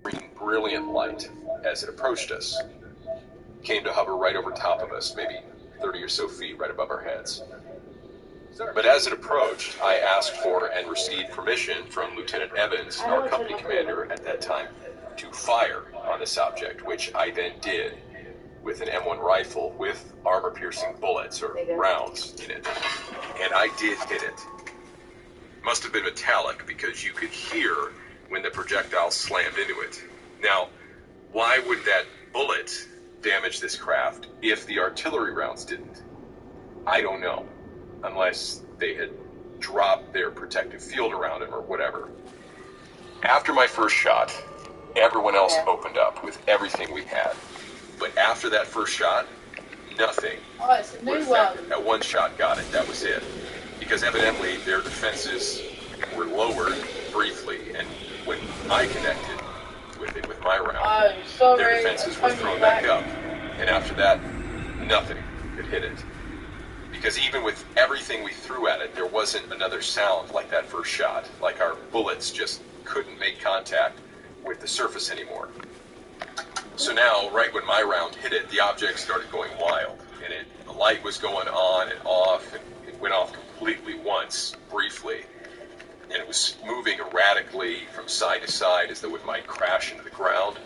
green, brilliant light as it approached us. It came to hover right over top of us, maybe 30 or so feet right above our heads. But as it approached, I asked for and received permission from Lieutenant Evans, our company commander at that time, to fire on this object, which I then did with an M1 rifle with armor-piercing bullets or rounds in it. And I did hit it. It must have been metallic because you could hear when the projectile slammed into it. Now, why would that bullet damage this craft if the artillery rounds didn't? I don't know. Unless they had dropped their protective field around him or whatever. After my first shot, everyone else opened up with everything we had. But after that first shot, nothing. Oh, it's a new one. That one shot got it, that was it. Because evidently their defenses were lowered briefly, and when I connected with it with my round, their defenses were thrown back up. And after that, nothing could hit it. Because even with everything we threw at it, there wasn't another sound like that first shot. Like our bullets just couldn't make contact with the surface anymore. So now, right when my round hit it, the object started going wild. And the light was going on and off, and it went off completely once, briefly. And it was moving erratically from side to side as though it might crash into the ground.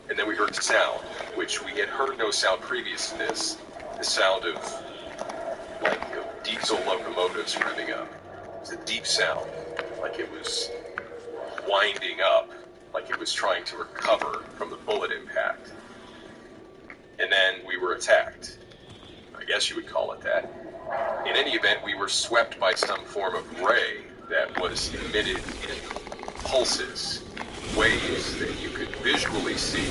And then we heard sound, which we had heard no sound previous to this. The sound of diesel locomotives revving up. It was a deep sound, like it was winding up, like it was trying to recover from the bullet impact. And then we were attacked. I guess you would call it that. In any event, we were swept by some form of ray that was emitted in pulses, waves that you could visually see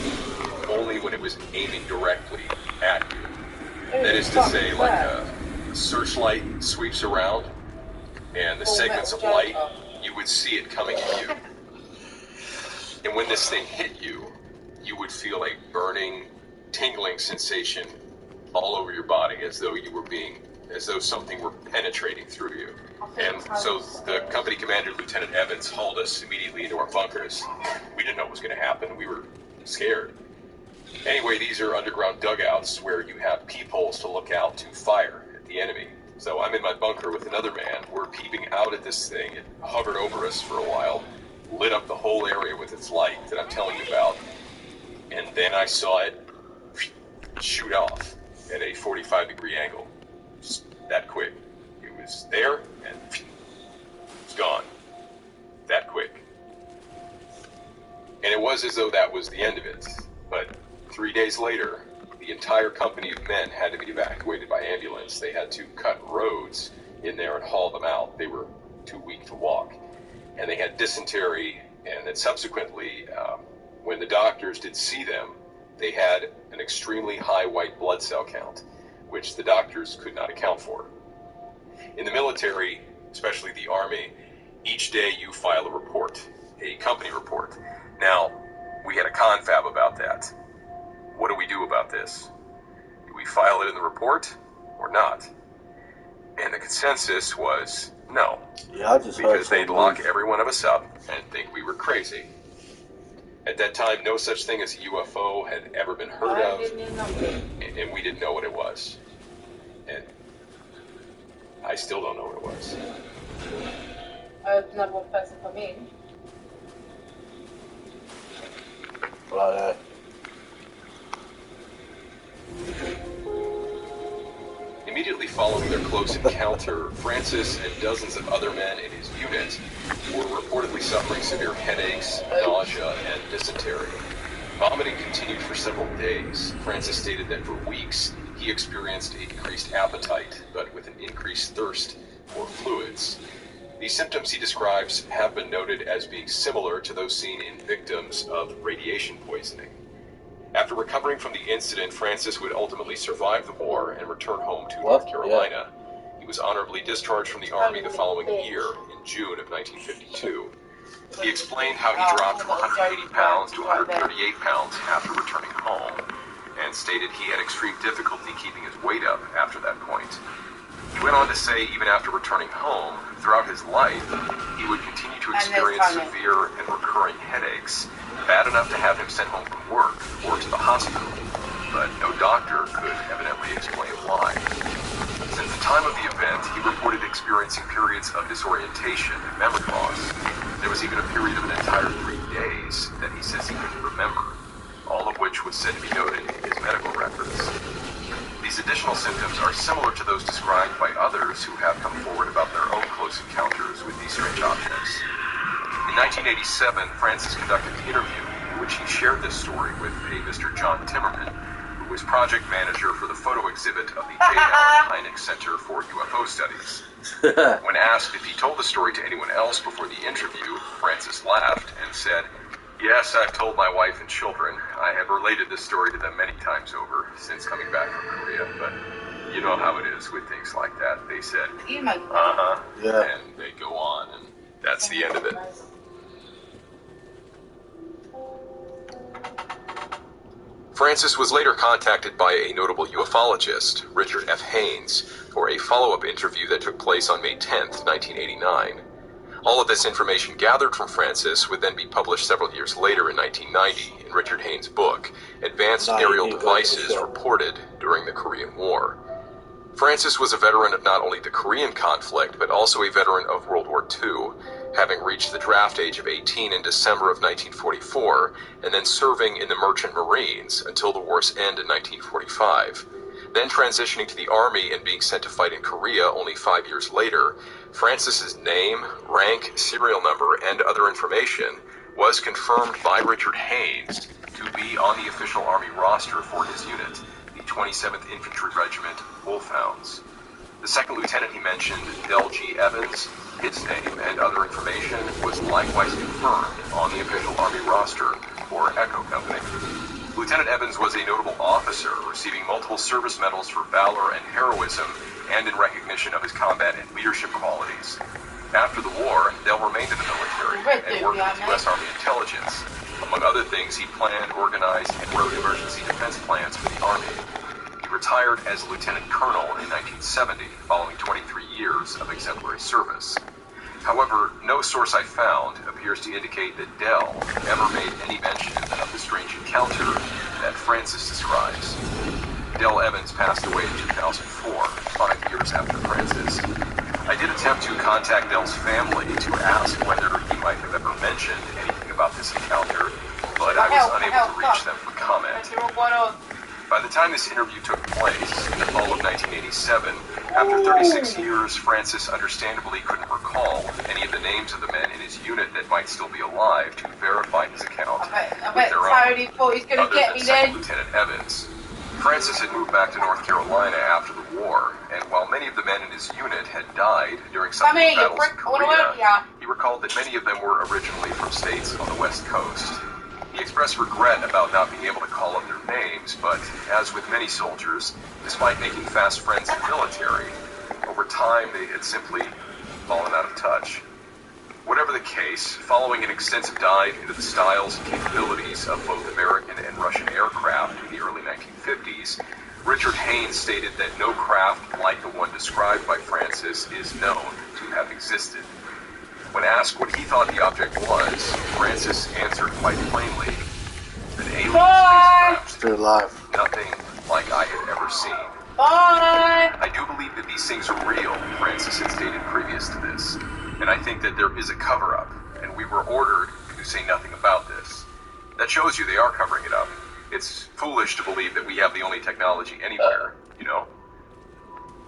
only when it was aiming directly at you. That is to say, like a searchlight sweeps around, and the segments of light, you would see it coming at you. And when this thing hit you, you would feel a burning, tingling sensation all over your body, as though something were penetrating through you. And so the company commander, Lieutenant Evans, hauled us immediately into our bunkers. We didn't know what was going to happen. We were scared. Anyway, these are underground dugouts where you have peepholes to look out to fire at the enemy. So I'm in my bunker with another man. We're peeping out at this thing. It hovered over us for a while, lit up the whole area with its light that I'm telling you about. And then I saw it shoot off at a 45-degree angle. Just that quick. It was there and it's gone. That quick. And it was as though that was the end of it. But 3 days later, the entire company of men had to be evacuated by ambulance. They had to cut roads in there and haul them out. They were too weak to walk. And they had dysentery, and then subsequently, when the doctors did see them, they had an extremely high white blood cell count, which the doctors could not account for. In the military, especially the Army, each day you file a report, a company report. Now, we had a confab about that. What do we do about this? Do we file it in the report or not? And the consensus was no. Yeah, I just because they'd lock every one of us up and think we were crazy. At that time, no such thing as a UFO had ever been heard of, and we didn't know what it was. And I still don't know what it was. Öppna vår fest familj. Immediately following their close encounter, Francis and dozens of other men in his unit were reportedly suffering severe headaches, nausea, and dysentery. Vomiting continued for several days. Francis stated that for weeks he experienced a decreased appetite, but with an increased thirst for fluids. These symptoms he describes have been noted as being similar to those seen in victims of radiation poisoning. After recovering from the incident, Francis would ultimately survive the war and return home to North Carolina. He was honorably discharged from the Army the following year, in June of 1952. He explained how he dropped from 180 pounds to 138 pounds after returning home, and stated he had extreme difficulty keeping his weight up after that point. He went on to say even after returning home, throughout his life, he would continue to experience severe and recurring headaches, bad enough to have him sent home from work or to the hospital, but no doctor could evidently explain why. Since the time of the event, he reported experiencing periods of disorientation and memory loss. There was even a period of an entire 3 days that he says he couldn't remember, all of which was said to be noted in his medical records. These additional symptoms are similar to those described by others who have come forward about their own close encounters with these strange objects. In 1987, Francis conducted an interview in which he shared this story with a Mr. John Timmerman, who was project manager for the photo exhibit of the J. Allen Hynek Center for UFO Studies. When asked if he told the story to anyone else before the interview, Francis laughed and said, "Yes, I've told my wife and children. I have related this story to them many times over since coming back from Korea, but you know how it is with things like that." They said, "Uh-huh," yeah, and they go on, and that's the end of it. Francis was later contacted by a notable ufologist, Richard F. Haines, for a follow-up interview that took place on May 10th, 1989. All of this information gathered from Francis would then be published several years later in 1990 in Richard Haines' book, Advanced Aerial Devices Reported During the Korean War. Francis was a veteran of not only the Korean conflict, but also a veteran of World War II, having reached the draft age of 18 in December of 1944, and then serving in the Merchant Marines until the war's end in 1945. Then transitioning to the Army and being sent to fight in Korea only 5 years later, Francis's name, rank, serial number, and other information was confirmed by Richard Haines to be on the official Army roster for his unit, the 27th Infantry Regiment Wolfhounds. The second lieutenant he mentioned, Del G. Evans, his name and other information was likewise confirmed on the official Army roster for Echo Company. Lieutenant Evans was a notable officer, receiving multiple service medals for valor and heroism, and in recognition of his combat and leadership qualities. After the war, Del remained in the military and worked with U.S. Army intelligence. Among other things, he planned, organized, and wrote emergency defense plans for the Army. He retired as Lieutenant Colonel in 1970, following 23 years of exemplary service. However, no source I found appears to indicate that Del ever made any mention of the strange encounter that Francis describes. Del Evans passed away in 2004, 5 years after Francis. I did attempt to contact Del's family to ask whether he might have ever mentioned anything about this encounter, but I was unable to reach them for comment. By the time this interview took place, in the fall of 1987, after 36 years, Francis understandably couldn't recall any of the names of the men in his unit that might still be alive to verify his account with their own, other than Second Lieutenant Evans. Francis had moved back to North Carolina after the war, and while many of the men in his unit had died during some of the battles in Korea, he recalled that many of them were originally from states on the West Coast. He expressed regret about not being able to call up their names, but as with many soldiers, despite making fast friends in the military, over time they had simply fallen out of touch. Whatever the case, following an extensive dive into the styles and capabilities of both American and Russian aircraft in the early 1950s, Richard Haines stated that no craft like the one described by Francis is known to have existed. When asked what he thought the object was, Francis answered quite plainly, an alien spacecraft. Still alive. Nothing like I had ever seen. I do believe that these things are real, Francis had stated previous to this, and I think that there is a cover-up, and we were ordered to say nothing about this. That shows you they are covering it up. It's foolish to believe that we have the only technology anywhere, you know?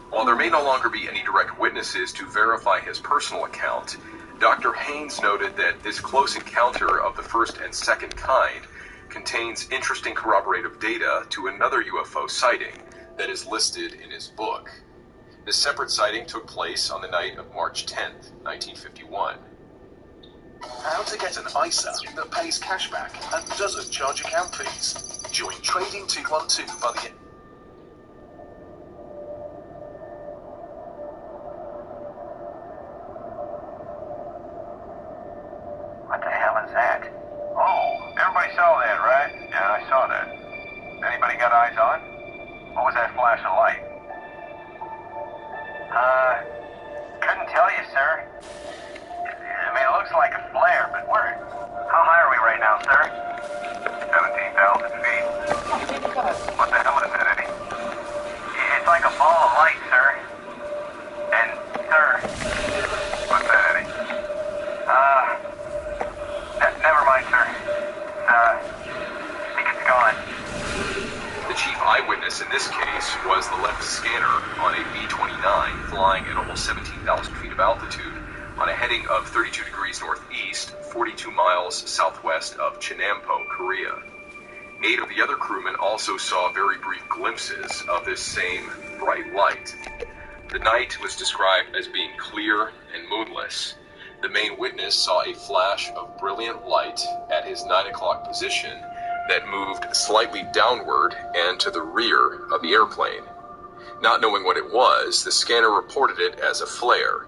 While there may no longer be any direct witnesses to verify his personal account, Dr. Haines noted that this close encounter of the first and second kind contains interesting corroborative data to another UFO sighting that is listed in his book. This separate sighting took place on the night of March 10th, 1951. How to get an ISA that pays cashback and doesn't charge account fees. Join Trading 212 by the... What the hell is that? Oh, everybody saw that, right? Yeah, I saw that. Anybody got eyes on? What was that flash of light? Couldn't tell you, sir. I mean, it looks like a flare, but where? How high are we right now, sir? 17,000 feet. What the hell is it, Eddie? It's like a ball of light, sir. And, sir... What's that, Eddie? Never mind, sir. I think it's gone. The chief eyewitness in this case was the left scanner on a B-29 flying at almost 17,000 feet of altitude on a heading of 32 degrees northeast, 42 miles southwest of Chenampo, Korea. 8 of the other crewmen also saw very brief glimpses of this same bright light. The night was described as being clear and moonless. The main witness saw a flash of brilliant light at his 9 o'clock position that moved slightly downward and to the rear of the airplane. Not knowing what it was, the scanner reported it as a flare.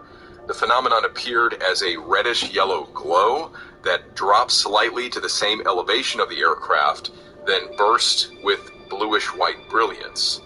The phenomenon appeared as a reddish-yellow glow that dropped slightly to the same elevation of the aircraft, then burst with bluish-white brilliance.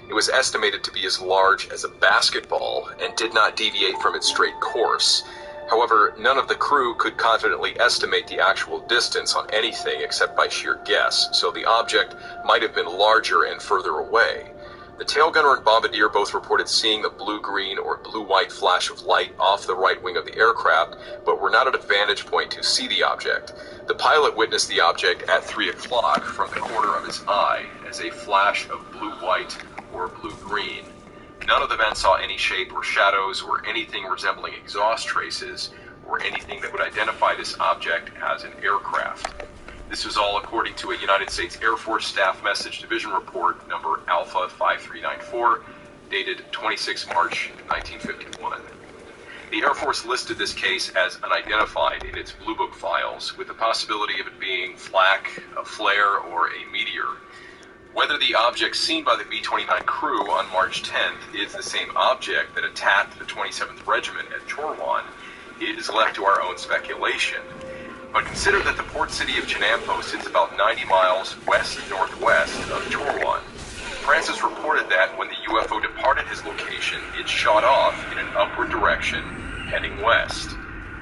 It was estimated to be as large as a basketball and did not deviate from its straight course. However, none of the crew could confidently estimate the actual distance on anything except by sheer guess, so the object might have been larger and further away. The tail gunner and bombardier both reported seeing the blue-green or blue-white flash of light off the right wing of the aircraft, but were not at a vantage point to see the object. The pilot witnessed the object at 3 o'clock from the corner of his eye as a flash of blue-white or blue-green. None of the men saw any shape or shadows or anything resembling exhaust traces or anything that would identify this object as an aircraft. This was all according to a United States Air Force Staff Message Division report number Alpha 5394, dated 26 March 1951. The Air Force listed this case as unidentified in its Blue Book files, with the possibility of it being flak, a flare, or a meteor. Whether the object seen by the B-29 crew on March 10th is the same object that attacked the 27th Regiment at Chorwan is left to our own speculation. But consider that the port city of Chenampo sits about 90 miles west-northwest of Chorwan. Francis reported that when the UFO departed his location, it shot off in an upward direction, heading west.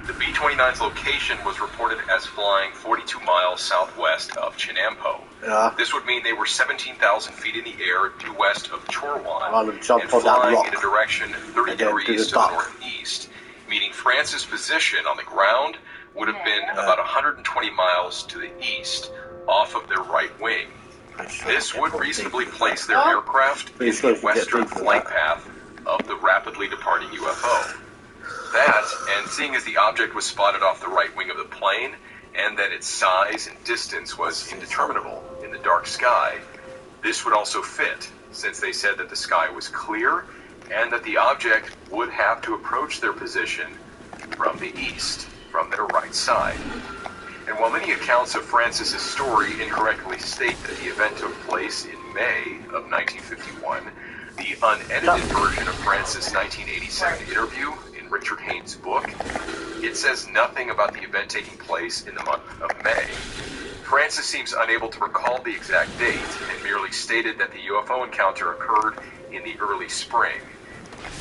The B-29's location was reported as flying 42 miles southwest of Chenampo. Yeah. This would mean they were 17,000 feet in the air due west of Chorwan and on flying in a direction 30 degrees to the northeast, meaning Francis' position on the ground would have been about 120 miles to the east, off of their right wing. This would reasonably place their aircraft in the western flight path of the rapidly departing UFO. That, and seeing as the object was spotted off the right wing of the plane, and that its size and distance was indeterminable in the dark sky, this would also fit, since they said that the sky was clear, and that the object would have to approach their position from the east, from their right side. And while many accounts of Francis's story incorrectly state that the event took place in May of 1951, the unedited version of Francis' 1987 interview in Richard Haynes' book, it says nothing about the event taking place in the month of May. Francis seems unable to recall the exact date and merely stated that the UFO encounter occurred in the early spring.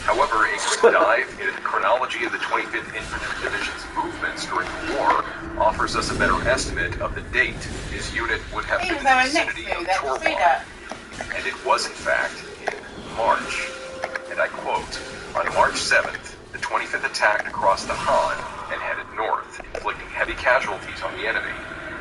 However, a quick dive into the chronology of the 25th Infantry Division's movements during the war offers us a better estimate of the date his unit would have been in the vicinity of Chorwan. And it was, in fact, in March. And I quote, "On March 7th, the 25th attacked across the Han and headed north, inflicting heavy casualties on the enemy.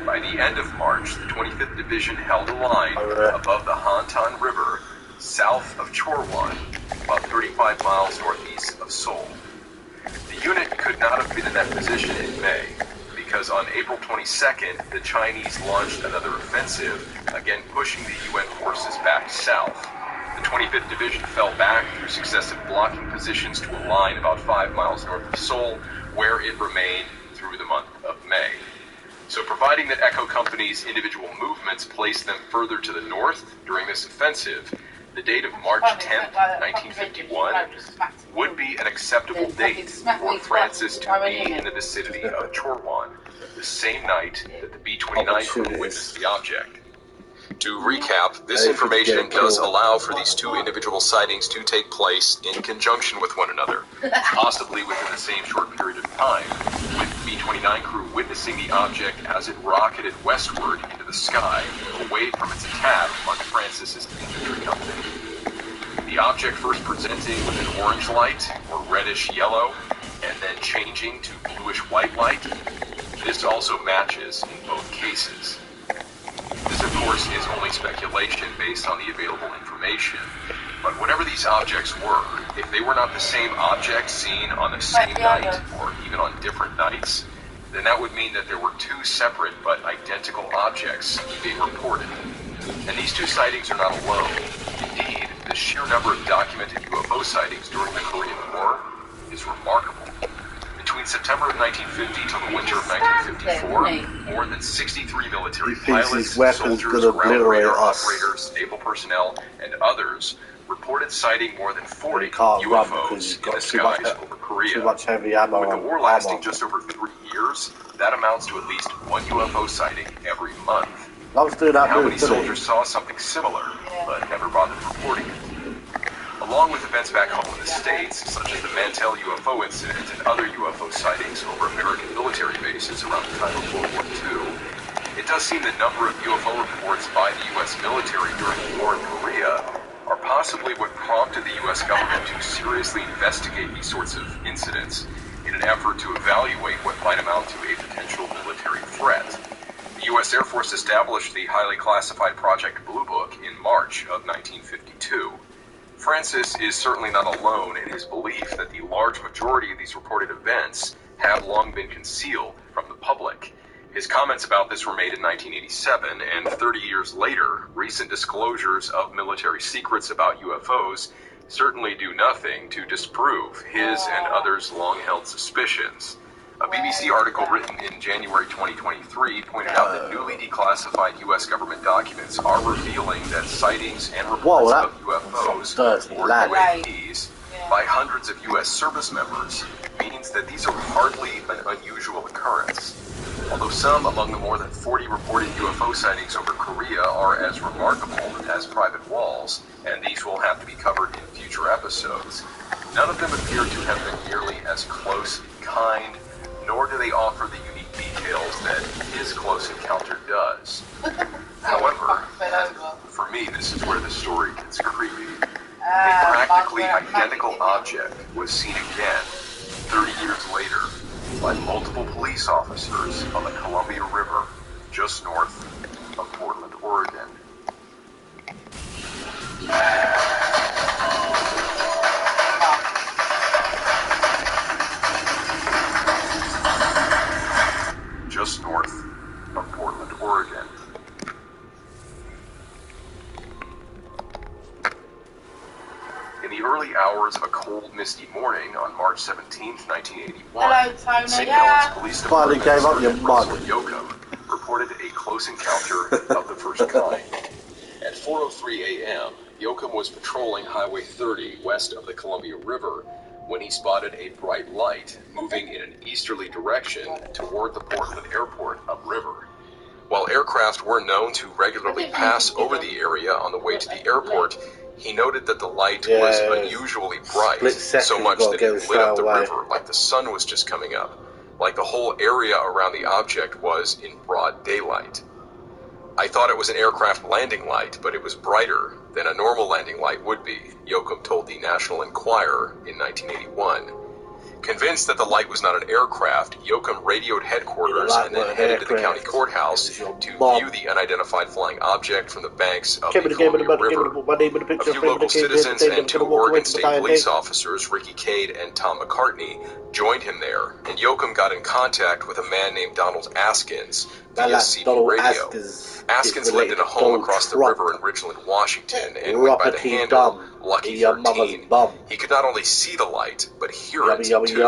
By the end of March, the 25th Division held a line above the Hantan River, south of Chorwan, about 35 miles northeast of Seoul. The unit could not have been in that position in May, because on April 22nd, the Chinese launched another offensive, again pushing the UN forces back south. The 25th Division fell back through successive blocking positions to a line about 5 miles north of Seoul, where it remained through the month of May. So providing that Echo Company's individual movements placed them further to the north during this offensive, the date of March 10th, 1951 would be an acceptable date for Francis to be in the vicinity of Chorwan, the same night that the B-29 crew witnessed the object. To recap, this information does allow for these two individual sightings to take place in conjunction with one another, possibly within the same short period of time, with B-29 crew witnessing the object as it rocketed westward into the sky, away from its attack on Francis's infantry company. The object first presenting with an orange light, or reddish-yellow, and then changing to bluish-white light. This also matches in both cases. This, of course, is only speculation based on the available information. But whatever these objects were, if they were not the same object seen on the same night, or even on different nights, then that would mean that there were two separate but identical objects being reported. And these two sightings are not alone. Indeed, the sheer number of documented UFO sightings during the Korean War is remarkable. Between September of 1950 till the winter of 1954, more than 63 military pilots, soldiers, ground radar operators, naval personnel, and others reported sighting more than 40 UFOs in the skies over Korea. With the war lasting just over 3 years, that amounts to at least one UFO sighting every month. How many soldiers saw something similar, but never bothered reporting it? Along with events back home in the States, such as the Mantell UFO incident and other UFO sightings over American military bases around the time of World War II, it does seem the number of UFO reports by the U.S. military during the war in Korea are possibly what prompted the U.S. government to seriously investigate these sorts of incidents in an effort to evaluate what might amount to a potential military threat. The U.S. Air Force established the highly classified Project Blue Book in March of 1952. Francis is certainly not alone in his belief that the large majority of these reported events have long been concealed from the public. His comments about this were made in 1987, and 30 years later, recent disclosures of military secrets about UFOs certainly do nothing to disprove his and others' long-held suspicions. A BBC article written in January 2023 pointed out that newly declassified U.S. government documents are revealing that sightings and reports of UFOs or UAPs by hundreds of U.S. service members means that these are hardly an unusual occurrence. Although some among the more than 40 reported UFO sightings over Korea are as remarkable as Private Walls, and these will have to be covered in future episodes, none of them appear to have been nearly as close in kind, nor do they offer the unique details that his close encounter does. However, for me, this is where the story gets creepy. A practically identical object was seen again 30 years later by multiple police officers on the Columbia River just north of Portland, Oregon. Just north of Portland, Oregon. In the early hours of a cold, misty morning on March 17, 1981, St. Helens Police Department Yoakum reported a close encounter of the first kind. At 4:03 a.m., Yoakum was patrolling Highway 30 west of the Columbia River when he spotted a bright light moving in an easterly direction toward the Portland Airport upriver. While aircraft were known to regularly pass over the area on the way to the airport, he noted that the light was unusually bright, so much that it lit up the river like the sun was just coming up, like the whole area around the object was in broad daylight. I thought it was an aircraft landing light, but it was brighter than a normal landing light would be, Yoakum told the National Enquirer in 1981. Convinced that the light was not an aircraft, Yoakum radioed headquarters and then headed to the county courthouse to view the unidentified flying object from the banks of the Columbia River. A few local citizens and 2 Oregon State police officers, Ricky Cade and Tom McCartney, joined him there, and Yoakum got in contact with a man named Donald Askins via CB radio. Askins lived in a home across the river in Ridgeland, Washington, and went by the handle Lucky 13. He could not only see the light, but hear it too.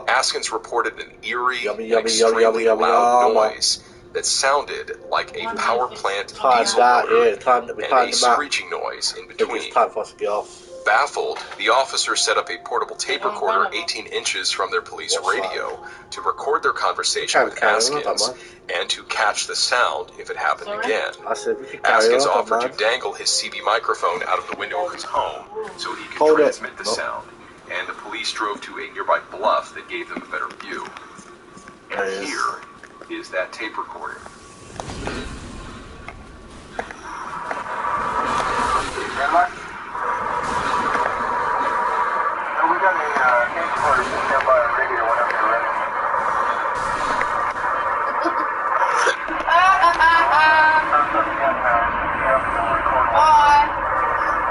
Askins reported an eerie and extremely loud noise that sounded like a power plant diesel motor and a screeching noise in between. Baffled, the officers set up a portable tape recorder 18 inches from their police radio to record their conversation with Askins and to catch the sound if it happened again. Askins offered to dangle his CB microphone out of the window of his home so he could transmit the sound, and the police drove to a nearby bluff that gave them a better view. And here is that tape recording.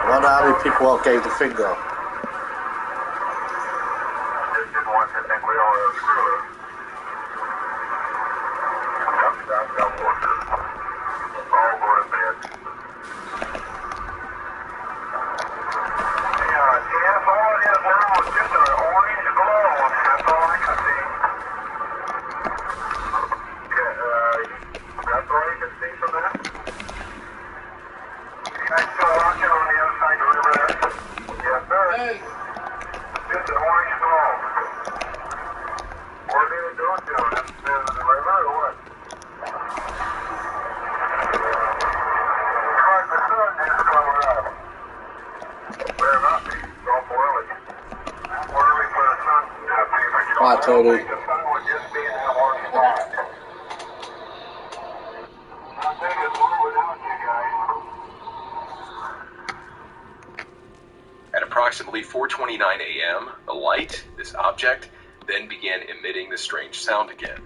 I wonder how many people all gave the finger. Bye, Tony. At approximately 4:29 a.m., the light, this object, then began emitting the strange sound again.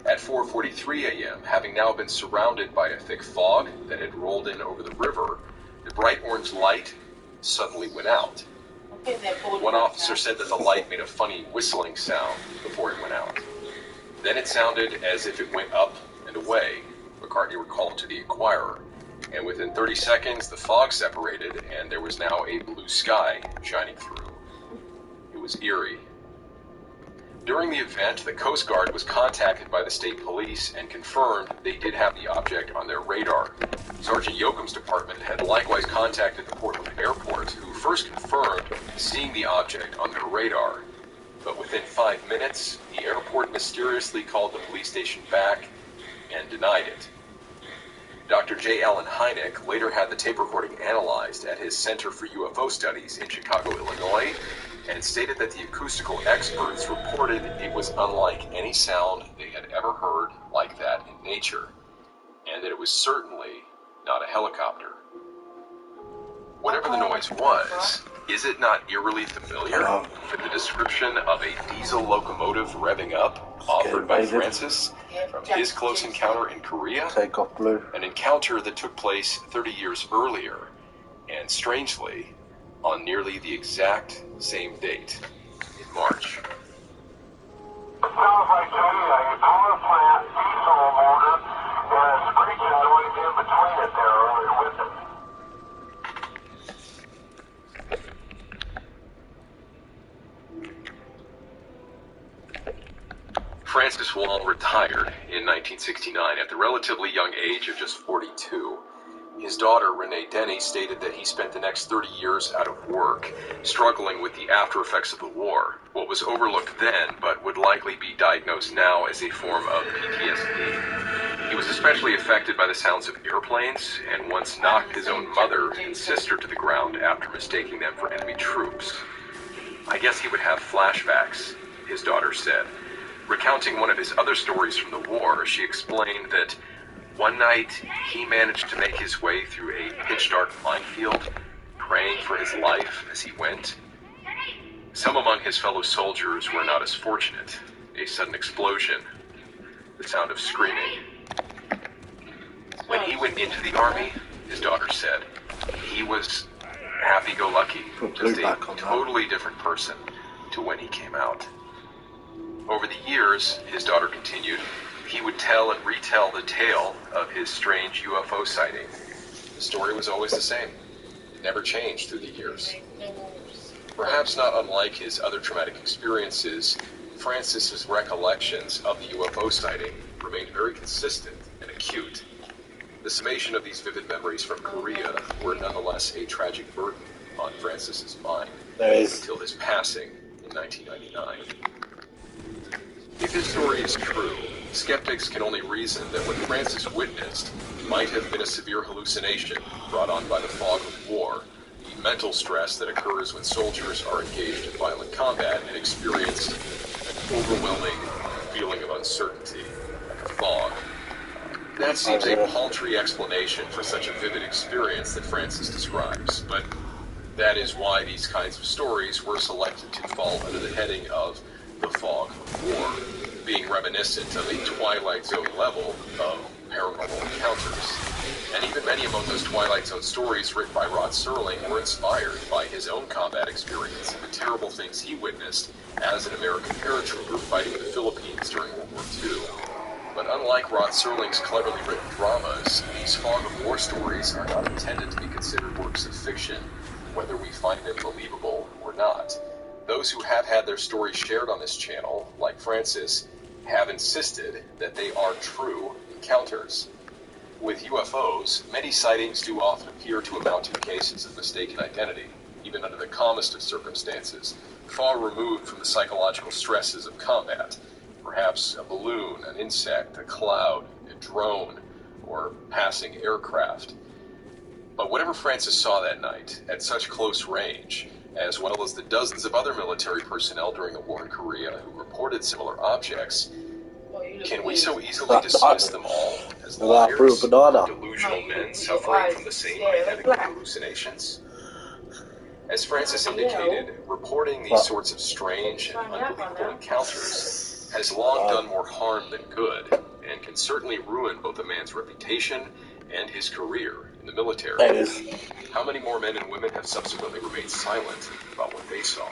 At 4:43 a.m., having now been surrounded by a thick fog that had rolled in over the river, the bright orange light suddenly went out. One officer said that the light made a funny whistling sound before it went out. Then it sounded as if it went up and away, McCartney recalled to the Inquirer, and within 30 seconds the fog separated and there was now a blue sky shining through. It was eerie. During the event, the Coast Guard was contacted by the state police and confirmed they did have the object on their radar. Sergeant Yoakum's department had likewise contacted the Portland Airport, who first confirmed seeing the object on their radar. But within 5 minutes, the airport mysteriously called the police station back and denied it. Dr. J. Allen Hynek later had the tape recording analyzed at his Center for UFO Studies in Chicago, Illinois, and stated that the acoustical experts reported it was unlike any sound they had ever heard like that in nature, and that it was certainly not a helicopter. Whatever the noise was, is it not eerily familiar with the description of a diesel locomotive revving up offered by Francis from his close encounter in Korea? Take off blue. An encounter that took place 30 years earlier, and strangely, on nearly the exact same date, in March. It sounds like a power plant diesel motor and a screeching noise in between it there earlier with it. Francis Wall retired in 1969 at the relatively young age of just 42. His daughter, Renee Denny, stated that he spent the next 30 years out of work, struggling with the after effects of the war, what was overlooked then but would likely be diagnosed now as a form of PTSD. He was especially affected by the sounds of airplanes and once knocked his own mother and sister to the ground after mistaking them for enemy troops. I guess he would have flashbacks, his daughter said. Recounting one of his other stories from the war, she explained that one night he managed to make his way through a pitch-dark minefield, praying for his life as he went. Some among his fellow soldiers were not as fortunate. A sudden explosion, the sound of screaming. When he went into the army, his daughter said, he was happy-go-lucky, just a totally different person to when he came out. Over the years, his daughter continued, he would tell and retell the tale of his strange UFO sighting. The story was always the same. It never changed through the years. Perhaps not unlike his other traumatic experiences, Francis's recollections of the UFO sighting remained very consistent and acute. The summation of these vivid memories from Korea were nonetheless a tragic burden on Francis's mind until his passing in 1999. If his story is true, skeptics can only reason that what Francis witnessed might have been a severe hallucination brought on by the fog of war, the mental stress that occurs when soldiers are engaged in violent combat and experience an overwhelming feeling of uncertainty, like a fog. That seems a paltry explanation for such a vivid experience that Francis describes, but that is why these kinds of stories were selected to fall under the heading of the fog of war, being reminiscent of a Twilight Zone level of paranormal encounters. And even many among those Twilight Zone stories written by Rod Serling were inspired by his own combat experience and the terrible things he witnessed as an American paratrooper fighting in the Philippines during World War II. But unlike Rod Serling's cleverly written dramas, these fog of war stories are not intended to be considered works of fiction, whether we find them believable or not. Those who have had their stories shared on this channel, like Francis, have insisted that they are true encounters. With UFOs, many sightings do often appear to amount to cases of mistaken identity, even under the calmest of circumstances, far removed from the psychological stresses of combat. Perhaps a balloon, an insect, a cloud, a drone, or passing aircraft. But whatever Francis saw that night, at such close range, as well as the dozens of other military personnel during the war in Korea who reported similar objects, can we so easily dismiss them all as liars, delusional men suffering from the same identical hallucinations? As Francis indicated, reporting these sorts of strange and unbelievable encounters has long done more harm than good, and can certainly ruin both a man's reputation and his career in the military. How many more men and women have subsequently remained silent about what they saw?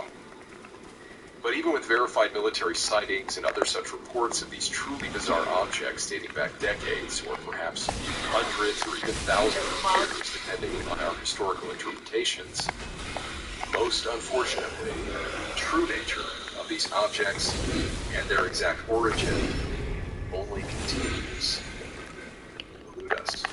But even with verified military sightings and other such reports of these truly bizarre objects dating back decades, or perhaps hundreds or even thousands of years, depending on our historical interpretations, most unfortunately, the true nature of these objects and their exact origin only continues to elude us.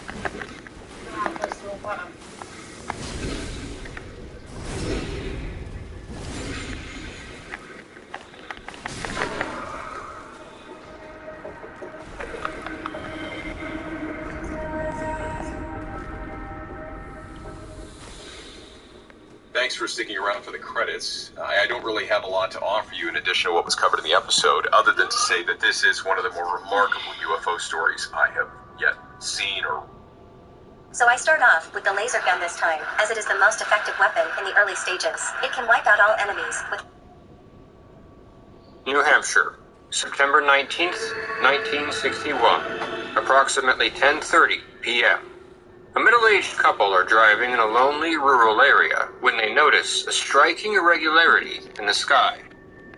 Thanks for sticking around for the credits. I don't really have a lot to offer you in addition to what was covered in the episode, other than to say that this is one of the more remarkable UFO stories I have yet seen or... So I start off with the laser gun this time, as it is the most effective weapon in the early stages. It can wipe out all enemies with... New Hampshire, September 19th, 1961, approximately 10:30 p.m. A middle-aged couple are driving in a lonely rural area when they notice a striking irregularity in the sky.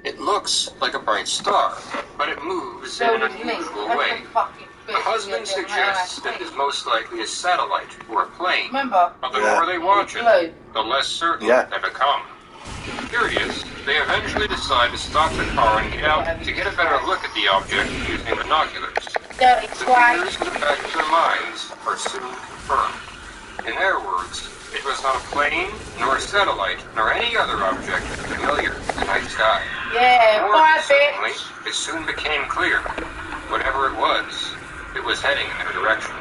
It looks like a bright star, but it moves in an unusual way. The husband suggests that it is most likely a satellite or a plane, but the more they watch it, the less certain they become. Curious, they eventually decide to stop the car and get out to get a better look at the object using binoculars. The fears in the back of their minds are soon confirmed. In their words, it was not a plane, nor a satellite, nor any other object familiar in the night sky. More certainly, it soon became clear. Whatever it was heading in their direction.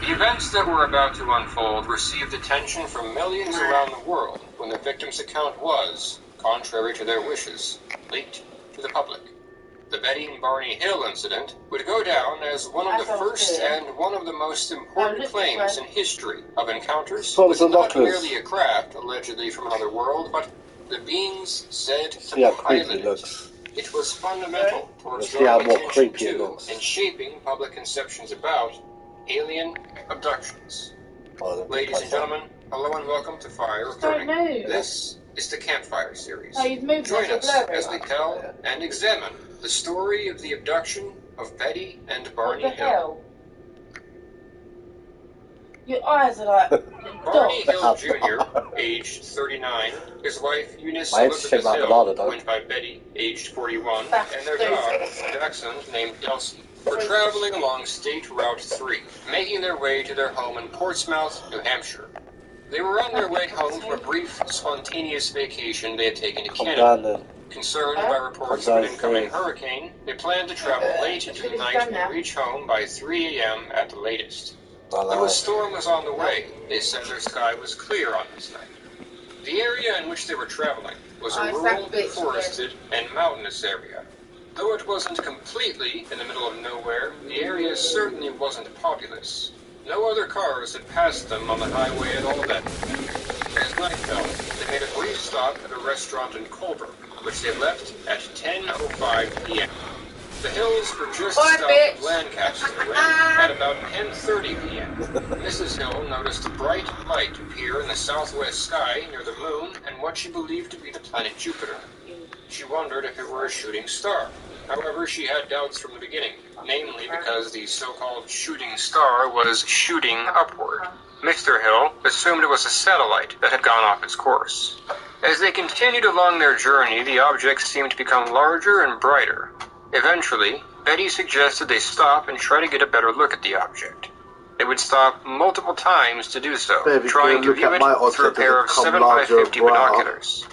The events that were about to unfold received attention from millions around the world when the victim's account was, contrary to their wishes, leaked to the public. the Betty and Barney Hill incident would go down as one of the first and one of the most important claims in history of encounters with not merely a craft allegedly from another world, but the beings said to pilot it. It was fundamental towards drawing attention to and shaping public conceptions about alien abductions. Ladies and gentlemen, hello and welcome to Fire Recording. This is the Campfire series. Join us as we tell and examine the story of the abduction of Betty and Barney Hill. Your eyes are like Barney Hill Jr., aged 39, his wife Eunice Elizabeth Hill, went by Betty, aged 41, and their dog, Jackson, named Delcy, were traveling along State Route 3, making their way to their home in Portsmouth, New Hampshire. They were on their way home from a brief, spontaneous vacation they had taken to Canada. Concerned by reports of an incoming hurricane, they planned to travel late into the night and reach home by 3 a.m. at the latest. Though a storm was on the way, they said their sky was clear on this night. The area in which they were traveling was a rural, forested, and mountainous area. Though it wasn't completely in the middle of nowhere, the area certainly wasn't populous. No other cars had passed them on the highway at all that night. As night fell, they made a brief stop at a restaurant in Colbrook, which they left at 10:05 p.m. The Hills were just south of Lancaster when, at about 10:30 p.m., Mrs. Hill noticed a bright light appear in the southwest sky near the moon and what she believed to be the planet Jupiter. She wondered if it were a shooting star. However, she had doubts from the beginning, namely because the so-called shooting star was shooting upward. Mr. Hill assumed it was a satellite that had gone off its course. As they continued along their journey, the object seemed to become larger and brighter. Eventually, Betty suggested they stop and try to get a better look at the object. They would stop multiple times to do so, trying to view it through a pair of 7x50 binoculars.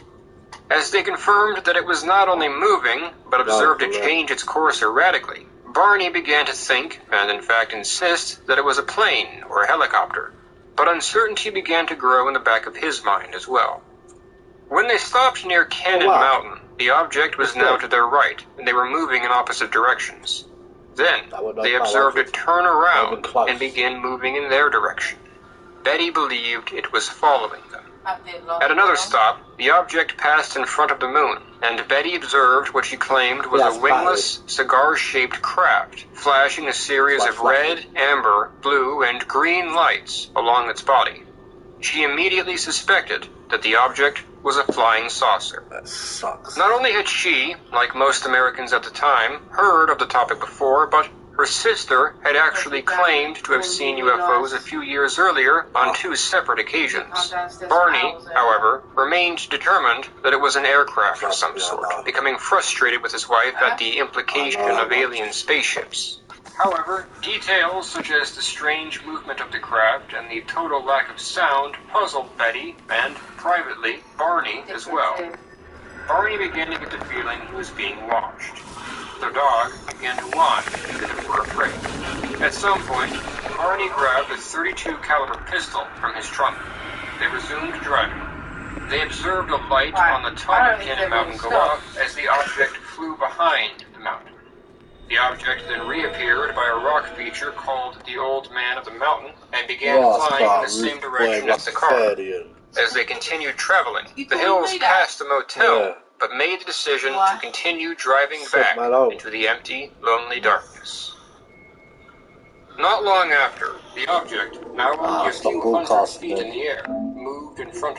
As they confirmed that it was not only moving, but observed it change its course erratically, Barney began to think, and in fact insist, that it was a plane or a helicopter. But uncertainty began to grow in the back of his mind as well. When they stopped near Cannon Mountain, the object was now to their right, and they were moving in opposite directions. Then, they observed it turn around and begin moving in their direction. Betty believed it was following them. At another stop, the object passed in front of the moon, and Betty observed what she claimed was a wingless, cigar-shaped craft, flashing a series of red, amber, blue, and green lights along its body. She immediately suspected that the object was a flying saucer. That sucks. Not only had she, like most Americans at the time, heard of the topic before, but her sister had actually claimed to have seen UFOs a few years earlier on 2 separate occasions. Barney, however, remained determined that it was an aircraft of some sort, becoming frustrated with his wife at the implication of alien spaceships. However, details such as the strange movement of the craft and the total lack of sound puzzled Betty and, privately, Barney as well. Barney began to get the feeling he was being watched. The dog began to whine as if it were afraid. At some point, Barney grabbed a .32 caliber pistol from his trunk. They resumed driving. They observed a light on the top of Cannon Mountain go off as the object flew behind the mountain. The object then reappeared by a rock feature called the Old Man of the Mountain and began flying in the same direction as the car. As they continued traveling, the Hills passed a motel, but made the decision to continue driving back into the empty, lonely darkness. Not long after, the object, now only a few hundred feet in the air, moved in front